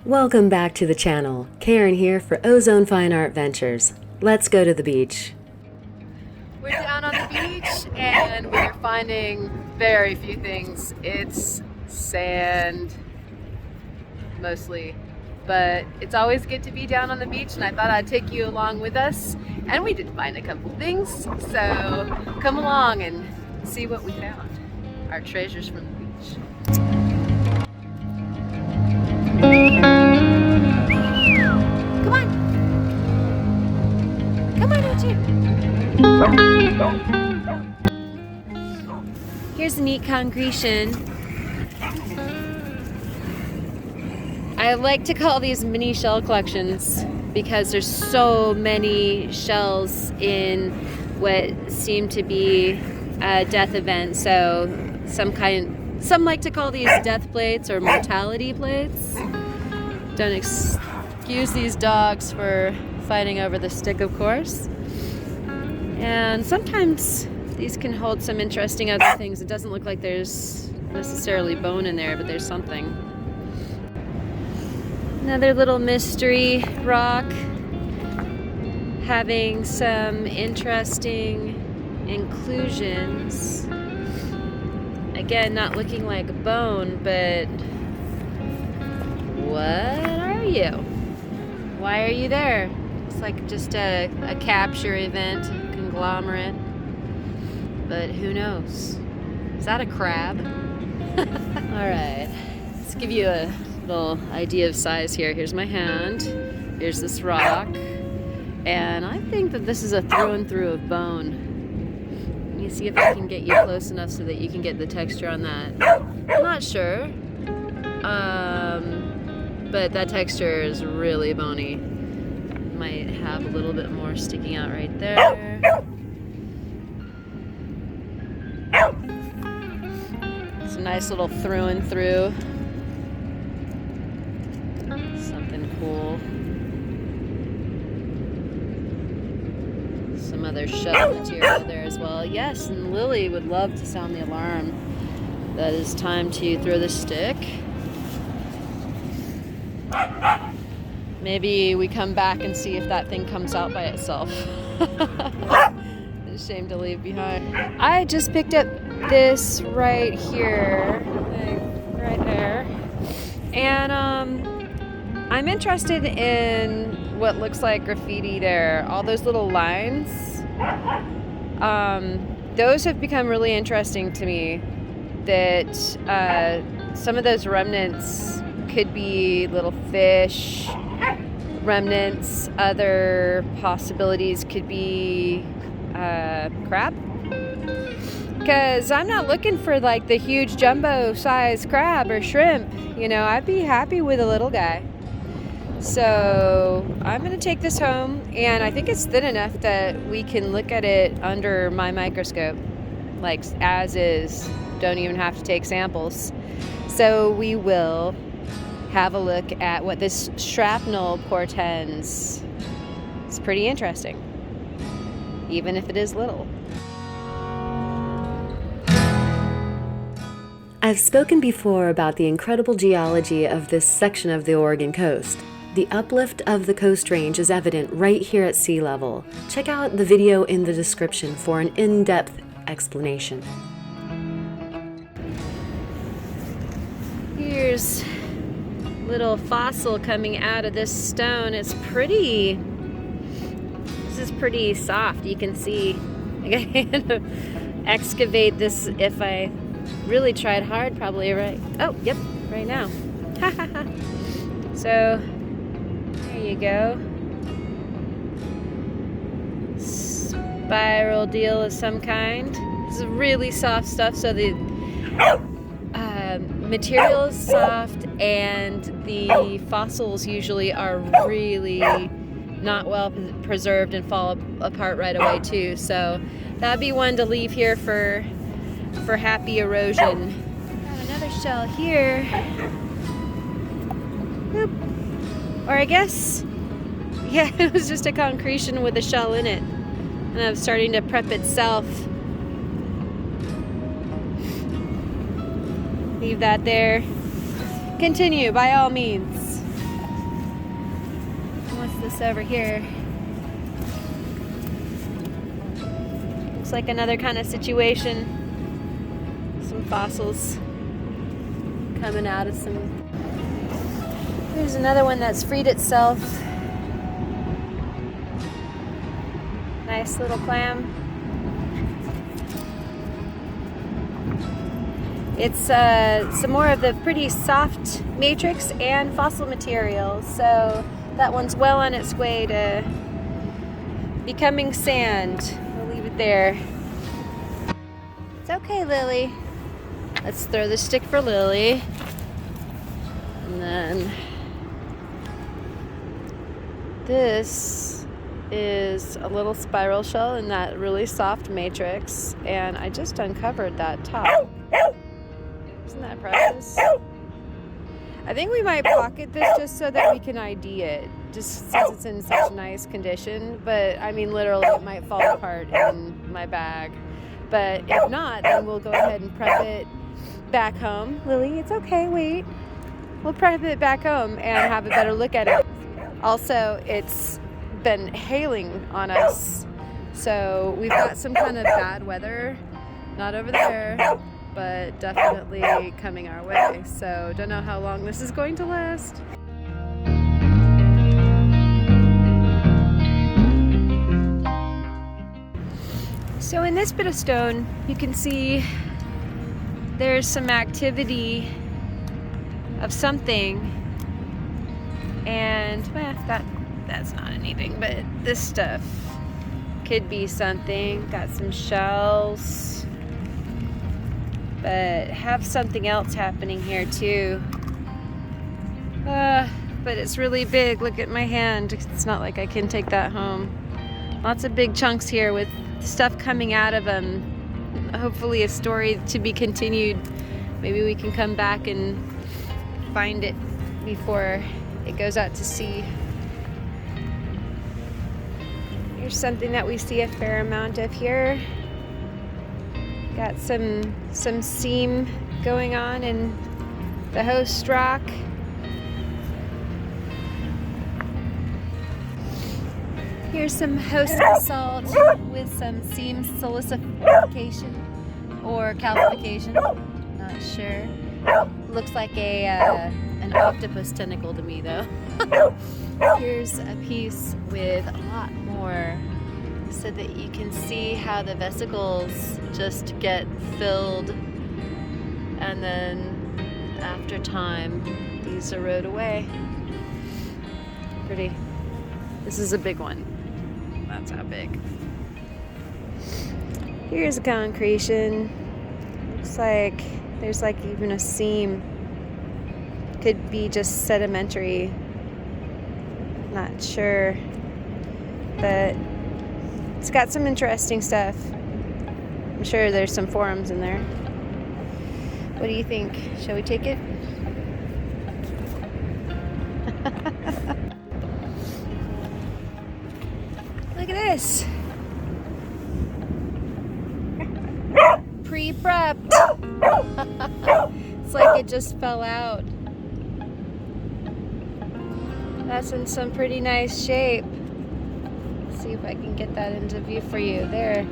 Welcome back to the channel. Karen here for Ozone Fine Art Ventures. Let's go to the beach. We're down on the beach and we're finding very few things. It's sand mostly, but it's always good to be down on the beach, and I thought I'd take you along with us. And we did find a couple things, so come along and see what we found. Our treasures from the beach. Come on! Come on, Uchi! Here's a neat concretion. I like to call these mini shell collections because there's so many shells in what seem to be a death event. So some like to call these death plates or mortality plates. Don't excuse these dogs for fighting over the stick, of course. And sometimes these can hold some interesting other things. It doesn't look like there's necessarily bone in there, but there's something. Another little mystery rock having some interesting inclusions. Again, not looking like a bone, but what are you? Why are you there? It's like just a capture event, a conglomerate, but who knows? Is that a crab? All right, let's give you a little idea of size here. Here's my hand, here's this rock, and I think that this is a through and through of bone. Let me see if I can get you close enough so that you can get the texture on that. I'm not sure, but that texture is really bony. Might have a little bit more sticking out right there. It's a nice little through and through. Something cool. Some other shell material there as well. Yes, and Lily would love to sound the alarm. That is time to throw the stick. Maybe we come back and see if that thing comes out by itself. It's a shame to leave behind. I just picked up this right here, right there, and I'm interested in what looks like graffiti there. All those little lines, those have become really interesting to me. That some of those remnants could be little fish remnants. Other possibilities could be crab. Because I'm not looking for like the huge jumbo size crab or shrimp. You know, I'd be happy with a little guy. So I'm going to take this home, and I think it's thin enough that we can look at it under my microscope, like as is. Don't even have to take samples. So we will have a look at what this shrapnel portends. It's pretty interesting, even if it is little. I've spoken before about the incredible geology of this section of the Oregon coast. The uplift of the Coast Range is evident right here at sea level. Check out the video in the description for an in-depth explanation. Here's a little fossil coming out of this stone. It's pretty, this is pretty soft. You can see, I can excavate this if I really tried hard, probably, right? Oh, yep, right now. So, there you go. Spiral deal of some kind. This is really soft stuff, so the material is soft, and the fossils usually are really not well preserved and fall apart right away too. So that'd be one to leave here for happy erosion. Got another shell here. Boop. Or I guess, yeah, it was just a concretion with a shell in it, and I'm starting to prep itself. Leave that there. Continue by all means. this over here. Looks like another kind of situation. Some fossils coming out of some. Here's another one that's freed itself. Nice little clam. It's some more of the pretty soft matrix and fossil material, so that one's well on its way to becoming sand. We'll leave it there. It's okay, Lily. Let's throw the stick for Lily. And then this is a little spiral shell in that really soft matrix, and I just uncovered that top. Isn't that precious? I think we might pocket this just so that we can ID it, just since it's in such nice condition. But I mean, literally, it might fall apart in my bag. But if not, then we'll go ahead and prep it back home. Lily, it's okay, wait. We'll prep it back home and have a better look at it. Also, it's been hailing on us, so we've got some kind of bad weather. Not over there, but definitely coming our way. So don't know how long this is going to last. So in this bit of stone, you can see there's some activity of something, and well, that's not anything, but this stuff could be something. Got some shells, but have something else happening here too. But it's really big. Look at my hand. It's not like I can take that home. Lots of big chunks here with stuff coming out of them. Hopefully a story to be continued. Maybe we can come back and find it before it goes out to sea. Here's something that we see a fair amount of here. Got some seam going on in the host rock. Here's some host basalt with some seam silicification or calcification. Not sure. Looks like an octopus tentacle to me though. Here's a piece with a lot more so that you can see how the vesicles just get filled, and then after time these erode away. Pretty. This is a big one. That's how big. Here's a concretion. Looks like there's like even a seam. Could be just sedimentary. Not sure. But it's got some interesting stuff. I'm sure there's some forums in there. What do you think? Shall we take it? Look at this. Pre-prepped. It's like it just fell out. That's in some pretty nice shape. Let's see if I can get that into view for you. There.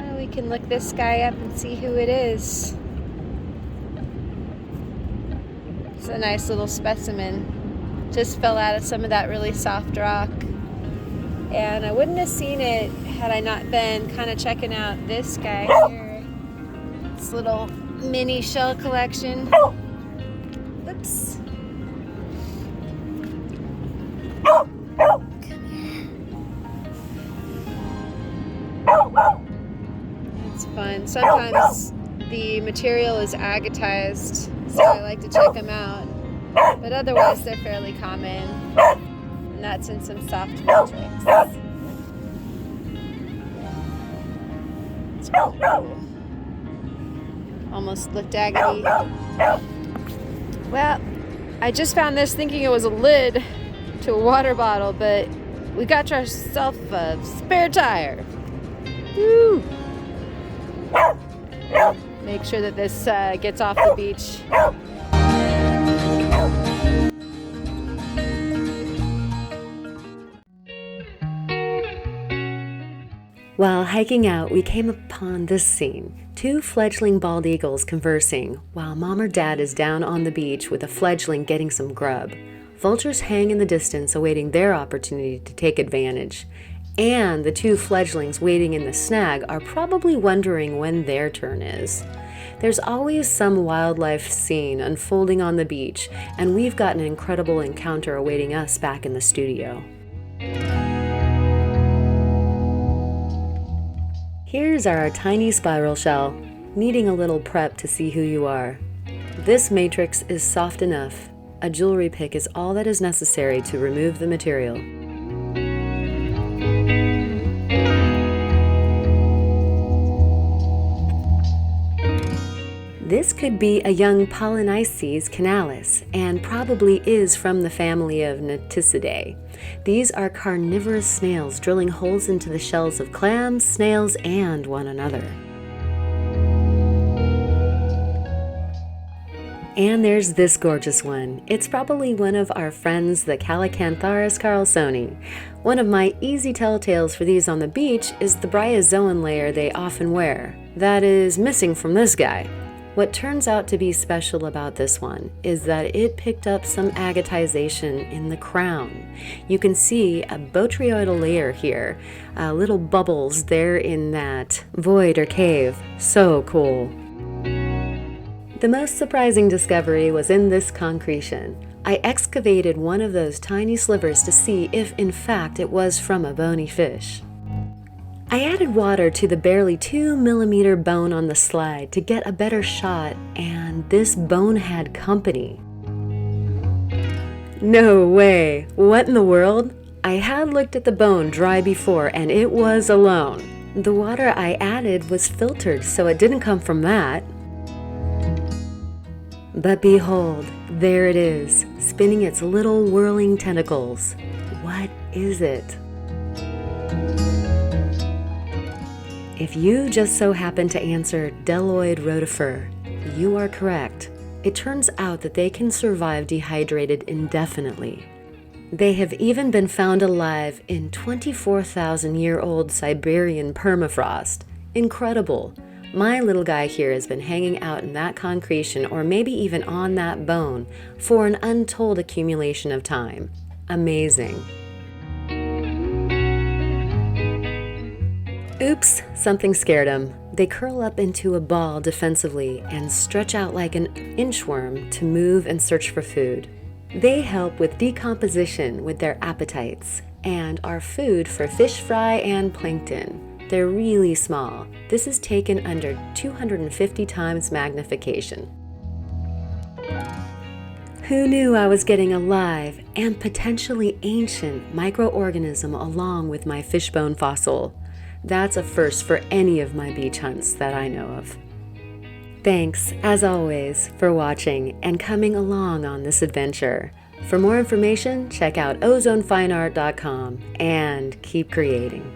Oh, we can look this guy up and see who it is. It's a nice little specimen. Just fell out of some of that really soft rock. And I wouldn't have seen it had I not been kind of checking out this guy here. This little mini shell collection. Oops. Come here. It's fun. Sometimes the material is agatized, so I like to check them out. But otherwise, they're fairly common. And that's in some soft matrix. It's pretty cool. Almost looked agate-y. Well, I just found this thinking it was a lid to a water bottle, but we got ourselves a spare tire. Woo! Make sure that this gets off the beach. While hiking out, we came upon this scene. Two fledgling bald eagles conversing, while mom or dad is down on the beach with a fledgling getting some grub. Vultures hang in the distance awaiting their opportunity to take advantage. And the two fledglings waiting in the snag are probably wondering when their turn is. There's always some wildlife scene unfolding on the beach, and we've got an incredible encounter awaiting us back in the studio. Here's our tiny spiral shell, needing a little prep to see who you are. This matrix is soft enough. A jewelry pick is all that is necessary to remove the material. This could be a young Polynices canalis, and probably is from the family of Naticidae. These are carnivorous snails drilling holes into the shells of clams, snails, and one another. And there's this gorgeous one. It's probably one of our friends, the Calicantharis carlsoni. One of my easy telltales for these on the beach is the bryozoan layer they often wear. That is missing from this guy. What turns out to be special about this one is that it picked up some agatization in the crown. You can see a botryoidal layer here, little bubbles there in that void or cave. So cool. The most surprising discovery was in this concretion. I excavated one of those tiny slivers to see if in fact it was from a bony fish. I added water to the barely 2 millimeter bone on the slide to get a better shot, and this bone had company. No way! What in the world? I had looked at the bone dry before, and it was alone. The water I added was filtered, so it didn't come from that. But behold, there it is, spinning its little whirling tentacles. What is it? If you just so happen to answer Deloid rotifer, you are correct. It turns out that they can survive dehydrated indefinitely. They have even been found alive in 24,000-year-old Siberian permafrost. Incredible. My little guy here has been hanging out in that concretion, or maybe even on that bone, for an untold accumulation of time. Amazing. Oops, something scared them. They curl up into a ball defensively and stretch out like an inchworm to move and search for food. They help with decomposition with their appetites and are food for fish fry and plankton. They're really small. This is taken under 250 times magnification. Who knew I was getting a live and potentially ancient microorganism along with my fishbone fossil? That's a first for any of my beach hunts that I know of. Thanks, as always, for watching and coming along on this adventure. For more information, check out ozonefineart.com and keep creating.